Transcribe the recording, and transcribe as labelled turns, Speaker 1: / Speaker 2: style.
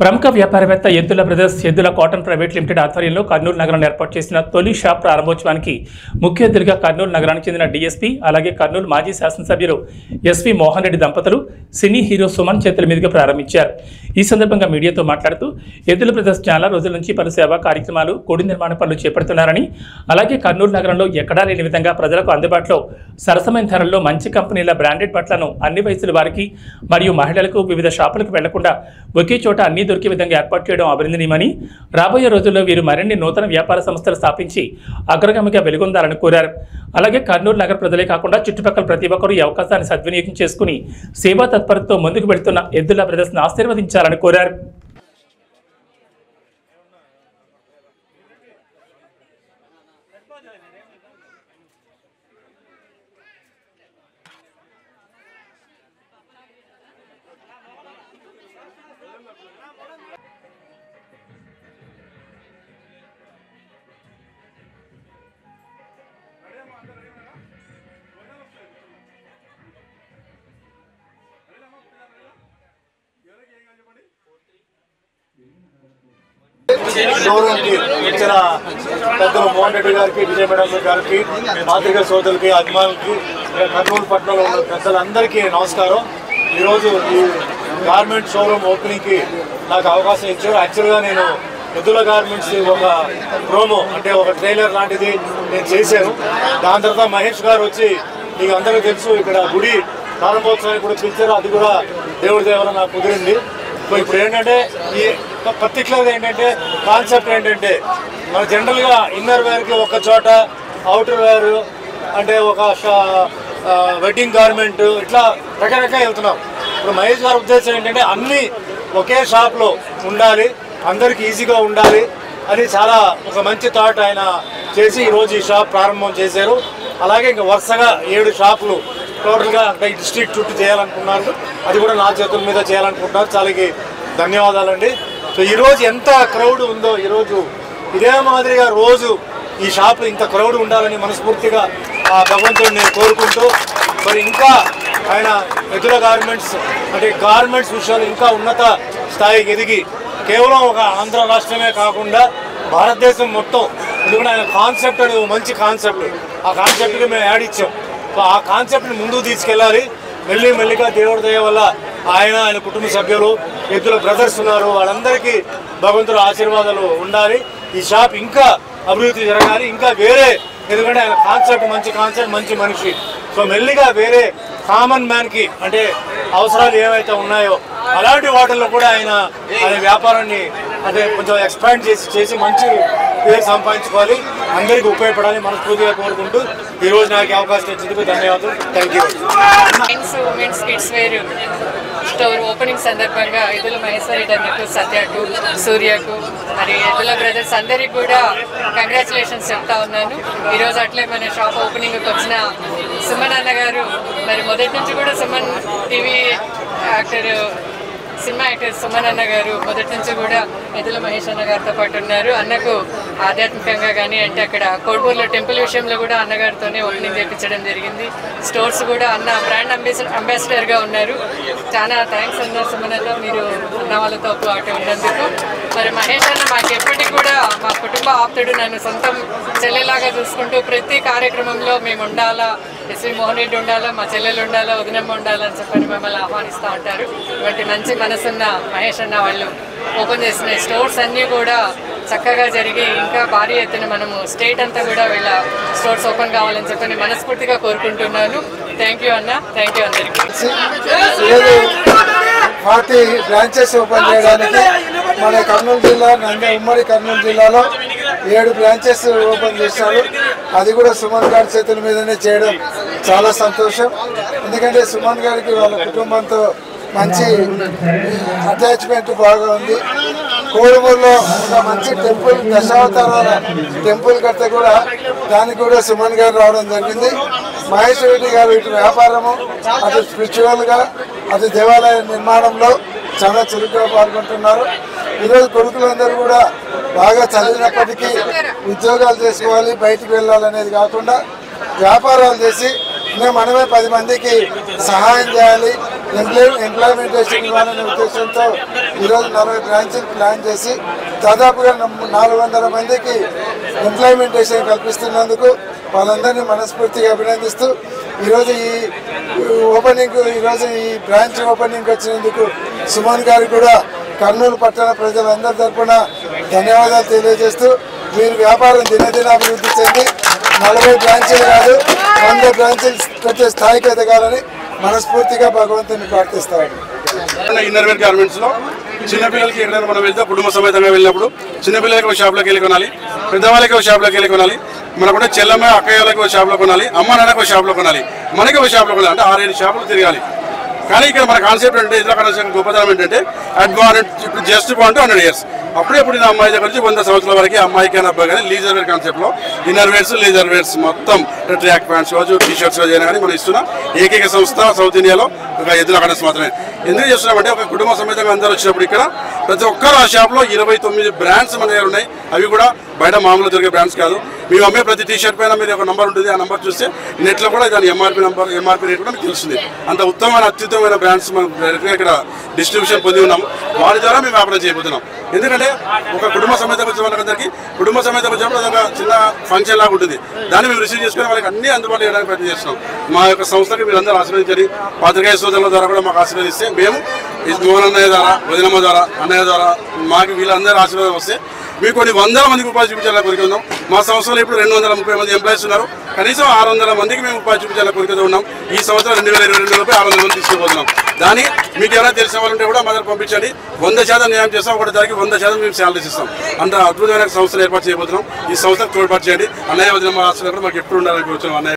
Speaker 1: ప్రముఖ వ్యాపారవేత్త ఎద్దుల బ్రదర్స్ ఎద్దుల కాటన్ ప్రైవేట్ లిమిటెడ్ ఆధ్వర్యంలో కర్నూలు నగరంలో ఏర్పాటు చేసిన తొలి షాప్ ప్రారంభోత్సవానికి ముఖ్య అతిథిగా కర్నూలు నగరానికి చెందిన డీఎస్పీ అలాగే కర్నూలు మాజీ శాసనసభ్యులు ఎస్వి మోహన్ రెడ్డి దంపతులు సినీ హీరో సుమన్ చేతుల మీదుగా ప్రారంభించారు. ఈ సందర్భంగా మీడియాతో మాట్లాడుతూ ఎద్దుల బ్రదర్స్ చాలా రోజుల నుంచి పలు సేవా కార్యక్రమాలు, గుడి నిర్మాణ పనులు చేపడుతున్నారని, అలాగే కర్నూలు నగరంలో ఎక్కడా లేని విధంగా ప్రజలకు అందుబాటులో సరసమైన ధరల్లో మంచి కంపెనీల బ్రాండెడ్ బట్టలను అన్ని వయసుల వారికి మరియు మహిళలకు వివిధ షాపులకు వెళ్లకుండా ఒకే చోట అన్ని దొరికే విధంగా ఏర్పాటు చేయడం అభినందనీయమని, రాబోయే రోజుల్లో వీరు మరిన్ని నూతన వ్యాపార సంస్థలు స్థాపించి అగ్రగామిగా వెలుగొందాలని కోరారు. అలాగే కర్నూలు నగర ప్రజలే కాకుండా చుట్టుపక్కల ప్రతి ఒక్కరూ ఈ అవకాశాన్ని సద్వినియోగం చేసుకుని సేవా తత్పరతతో ముందుకు వెళుతున్న ఎద్దుల బ్రదర్స్ను ఆశీర్వదించాలని కోరారు.
Speaker 2: షోరూమ్కి ఇచ్చిన పెద్దలు మోహన్ రెడ్డి గారికి, విజయ మేడం గారికి, పాత్రికా సోదరులకి, అభిమానులకి, కర్నూలు పట్టణంలో ఉన్న పెద్దలందరికీ నమస్కారం. ఈరోజు ఈ గార్మెంట్ షోరూమ్ ఓపెనింగ్కి నాకు అవకాశం ఇచ్చారు. యాక్చువల్గా నేను ఎద్దుల గార్మెంట్స్ ఒక ప్రోమో అంటే ఒక ట్రైలర్ లాంటిది నేను చేశాను. దాని తర్వాత మహేష్ గారు వచ్చి మీకు అందరికీ తెలుసు ఇక్కడ గుడి ప్రారంభోత్సవానికి కూడా పిలిచారు. అది కూడా దేవుడి దేవర నాకు కుదిరింది. ఇప్పుడు ఏంటంటే ఈ పర్టికులర్గా ఏంటంటే కాన్సెప్ట్ ఏంటంటే మన జనరల్గా ఇన్నర్ వేర్కి ఒక చోట, అవుటర్ వేర్ అంటే ఒక వెడ్డింగ్ గార్మెంట్ ఇట్లా రకరకాల వెళ్తున్నాం. ఇప్పుడు మహేష్ గారి ఉద్దేశం ఏంటంటే అన్నీ ఒకే షాప్లో ఉండాలి, అందరికీ ఈజీగా ఉండాలి అని చాలా ఒక మంచి థాట్ ఆయన చేసి ఈరోజు ఈ షాప్ ప్రారంభం చేశారు. అలాగే ఇంకా వరుసగా 7 షాపులు టోటల్గా అంటే ఈ డిస్ట్రిక్ట్ చుట్టూ చేయాలనుకున్నారు. అది కూడా నా చేతుల మీద చేయాలనుకుంటున్నారు. చాలా ధన్యవాదాలండి. సో ఈరోజు ఎంత క్రౌడ్ ఉందో, ఈరోజు ఇదే మాదిరిగా రోజు ఈ షాప్ ఇంత క్రౌడ్ ఉండాలని మనస్ఫూర్తిగా ఆ భగవంతుడిని నేను కోరుకుంటూ, మరి ఇంకా ఆయన ఎద్దుల గార్మెంట్స్ అంటే గార్మెంట్స్ విషయాలు ఇంకా ఉన్నత స్థాయికి ఎదిగి కేవలం ఒక ఆంధ్ర రాష్ట్రమే కాకుండా భారతదేశం మొత్తం, ఎందుకంటే ఆయన కాన్సెప్ట్ అనేది మంచి కాన్సెప్ట్, ఆ కాన్సెప్ట్కి మేము యాడ్ ఇచ్చాం. సో ఆ కాన్సెప్ట్ని ముందుకు తీసుకెళ్ళాలి. మెల్లిగా దేవుడి దయ వల్ల ఆయన కుటుంబ సభ్యులు, ఎద్దుల బ్రదర్స్ ఉన్నారు, వాళ్ళందరికీ భగవంతుల ఆశీర్వాదాలు ఉండాలి. ఈ షాప్ ఇంకా అభివృద్ధి జరగాలి. ఇంకా వేరే, ఎందుకంటే ఆయన కాన్సెప్ట్ మంచి కాన్సెప్ట్, మంచి మనిషి. సో మెల్లిగా వేరే కామన్ మ్యాన్కి అంటే అవసరాలు ఏవైతే ఉన్నాయో అలాంటి వాటిల్లో కూడా ఆయన వ్యాపారాన్ని అంటే కొంచెం ఎక్స్పాండ్ చేసి మంచి పేరు సంపాదించుకోవాలి, అందరికీ ఉపయోగపడాలి మనస్ఫూర్తిగా కోరుకుంటూ ఈరోజు నాకు అవకాశం ఇచ్చినందుకు ధన్యవాదాలు. Thank you.
Speaker 3: Women's kids wear store opening సందర్భంగా ఎద్దుల మహేశ్వర రెడ్డి అన్నట్టు, సత్యకు, సూర్యకు, మరి ఎద్దుల బ్రదర్స్ అందరికీ కూడా కంగ్రాచులేషన్స్ చెప్తా ఉన్నాను. ఈరోజు అట్లే మన షాప్ ఓపెనింగ్కి వచ్చిన సుమన్ అన్న గారు, మరి మొదటి నుంచి కూడా Suman TV cinema actor Suman అన్న గారు మొదటి నుంచి కూడా ఎద్దుల మహేష్ అన్న గారితో పాటు ఉన్నారు. అన్నకు ఆధ్యాత్మికంగా కానీ అంటే అక్కడ కోడ్బూర్లో టెంపుల్ విషయంలో కూడా అన్నగారితోనే ఓపెనింగ్ చేయించడం జరిగింది. స్టోర్స్ కూడా అన్న బ్రాండ్ అంబాసిడర్గా ఉన్నారు. చాలా థ్యాంక్స్ అన్న సుమన్ అన్న, మీరు అన్న వాళ్ళతో పాటు ఉన్నందుకు. మరి మహేష్ అన్న మాకు ఎప్పటికీ కూడా మా కుటుంబ ఆప్తుడు, నన్ను సొంతం చెల్లెలాగా చూసుకుంటూ ప్రతి కార్యక్రమంలో మేము ఉండాలా, ఎస్వి మోహన్ రెడ్డి ఉండాలా, మా చెల్లెలు ఉండాలా, వదినమ్మ ఉండాలని చెప్పని మమ్మల్ని ఆహ్వానిస్తూ ఉంటారు. ఇటువంటి మంచి మనసున్న మహేష్ అన్న వాళ్ళు ఓపెన్ చేసిన స్టోర్స్ అన్నీ కూడా చక్కగా జరిగి ఇంకా భారీ ఎత్తున మనము స్టేట్ అంతా కూడా వీళ్ళ స్టోర్స్ ఓపెన్ కావాలని చెప్పని మనస్ఫూర్తిగా కోరుకుంటున్నాను. థ్యాంక్ యూ అన్న, థ్యాంక్ యూ అందరికీ.
Speaker 4: 40 బ్రాంచెస్ ఓపెన్ చేయడానికి మన కర్నూలు జిల్లా ఉమ్మడి కర్నూలు జిల్లాలో 7 బ్రాంచెస్ ఓపెన్ చేశారు. అది కూడా సుమన్ గారి చేతుల మీదనే చేయడం చాలా సంతోషం. ఎందుకంటే సుమన్ గారికి వాళ్ళ కుటుంబంతో మంచి అటాచ్మెంట్ బాగా ఉంది. కోడుమూరులో ఒక మంచి టెంపుల్, దశావతారాల టెంపుల్ కడితే కూడా దానికి కూడా సుమన్ గారు రావడం జరిగింది. మహేష్ రెడ్డి గారు ఇటు వ్యాపారము, అటు స్పిరిచువల్గా, అటు దేవాలయ నిర్మాణంలో చాలా చురుగ్గా పాల్గొంటున్నారు. ఈరోజు కొడుకులందరూ కూడా బాగా చదివినప్పటికీ ఉద్యోగాలు చేసుకోవాలి, బయటికి వెళ్ళాలనేది కాకుండా వ్యాపారాలు చేసి మనమే 10 మందికి సహాయం చేయాలి, ఇంప్లిమెంటేషన్ ఇవ్వాలనే ఉద్దేశంతో ఈరోజు 40 బ్రాంచ్లు ప్లాన్ చేసి దాదాపుగా 400 మందికి ఇంప్లిమెంటేషన్ కల్పిస్తున్నందుకు వాళ్ళందరినీ మనస్ఫూర్తిగా అభినందిస్తూ ఈరోజు ఈ బ్రాంచ్ ఓపెనింగ్ వచ్చినందుకు సుమన్ గారికి కూడా కర్నూలు పట్టణ ప్రజలందరి తరఫున ధన్యవాదాలు తెలియజేస్తూ మీరు వ్యాపారం దినదిన అభివృద్ధి చెంది 40 బ్రాంచీలు కాదు 100 బ్రాంచీలు పెట్టే స్థాయికి ఎదగాలని మనస్ఫూర్తిగా భగవంతుని ప్రార్థిస్తాను.
Speaker 5: ఇన్నర్వేర్ గార్మెంట్స్లో చిన్నపిల్లలకి ఎక్కడైనా మనం వెళ్తే కుటుంబ సమేతంగా వెళ్ళినప్పుడు చిన్నపిల్లలకి ఒక షాప్లోకి వెళ్ళి కొనాలి, పెద్దవాళ్ళకి ఒక షాప్లోకి వెళ్ళి కొనాలి, మనకుంటే చెల్లమ్మ అక్కయ్యలకి ఒక షాప్లో కొనాలి, అమ్మ నాన్నకి ఒక షాప్లో కొనాలి, మనకి ఒక షాప్లో కొనాలి, అంటే 6-7 షాపులు తిరగాలి. కానీ ఇక్కడ మన కాన్సెప్ట్ అంటే ఇతర కాన్సెప్ట్ గొప్పతనం ఏంటంటే అడ్వాన్స్ ఇప్పుడు జస్ట్ పాయింట్ 100 years అప్పుడెప్పుడు నా అమ్మాయి దగ్గర నుంచి 100 సంవత్సరాల వరకు అమ్మాయి కానీ అబ్బాయి కానీ లీజర్ వేర్ కాన్సెప్ట్లో ఇన్నర్ వేర్స్ లేజర్ వేర్స్ మొత్తం ట్రాక్ ప్యాంట్స్ కావచ్చు టీ-షర్ట్స్ అయినా కానీ మనం ఇస్తున్న ఏకైక సంస్థ సౌత్ ఇండియాలో ఒక ఎద్దుల కడస్ మాత్రమే. ఎందుకు చేస్తున్నామంటే ఒక కుటుంబ సమేతంగా అందరూ వచ్చినప్పుడు ఇక్కడ ప్రతి ఒక్కరు ఆ షాప్లో 29 బ్రాండ్స్ మన దగ్గర ఉన్నాయి. అవి కూడా బయట మామూలు దొరికే బ్రాండ్స్ కాదు. మేము అమ్మే ప్రతి టీ-షర్ట్ పైన మీరు ఒక నంబర్ ఉంటుంది. ఆ నంబర్ చూస్తే నెట్లో కూడా దాని ఎంఆర్పీ రేట్ కూడా మీకు తెలుస్తుంది. అంత ఉత్తమమైన అత్యుత్తమైన బ్రాండ్స్ మనం ఇక్కడ డిస్ట్రిబ్యూషన్ పొంది ఉన్నాం. వారి ద్వారా మేము వ్యాపారం చేయబోతున్నాం. ఎందుకంటే ఒక కుటుంబ సమేత వచ్చే వాళ్ళందరికీ కుటుంబ సమేత వచ్చినప్పుడు అదొక చిన్న ఫంక్షన్ లాగా ఉంటుంది. దాన్ని మేము రిసీవ్ చేసుకుని వాళ్ళకి అన్ని అందుబాటులో చేయడానికి ప్రయత్నం చేస్తున్నాం. మా యొక్క సంస్థకి మీరందరూ ఆశీర్వదించండి. పాత్రికేయ సోదరుల ద్వారా కూడా మాకు ఆశీర్వదిస్తే మేము మోహన్ అన్నయ్య ద్వారా వదినమ్మ ద్వారా అన్నయ్య ద్వారా మాకు వీళ్ళందరూ ఆశీర్వాదం వస్తే మీకు కొన్ని 100 మందికి ఉపాధి చూపించాలని కోరిక ఉన్నాం. మా సంస్థలో ఇప్పుడు 230 మంది ఎంప్లాయీస్ ఉన్నారు. కనీసం 600 మందికి మేము ఉపాధి చూపించాలని కోరికతో ఉన్నాం. ఈ సంవత్సరం 2022లోపై 600 మంది తీసుకుపోతున్నాం. దాన్ని మీకు ఎవరైనా తెలిసిన వాళ్ళు ఉంటే కూడా మా దగ్గర పంపించండి. 100% న్యాయం చేస్తాం. ఒకటి దానికి 100% మేము శాలరీస్ ఇస్తాం. అంత అద్భుతమైన సంస్థలు ఏర్పాటు చేయబోతున్నాం. ఈ సంస్థకు తోడ్పాటు చేయండి. అన్నయ్య వదిన మా ఆశలు కూడా మాకు ఎప్పుడు ఉండాలని కూర్చున్నాం. అన్నయ్య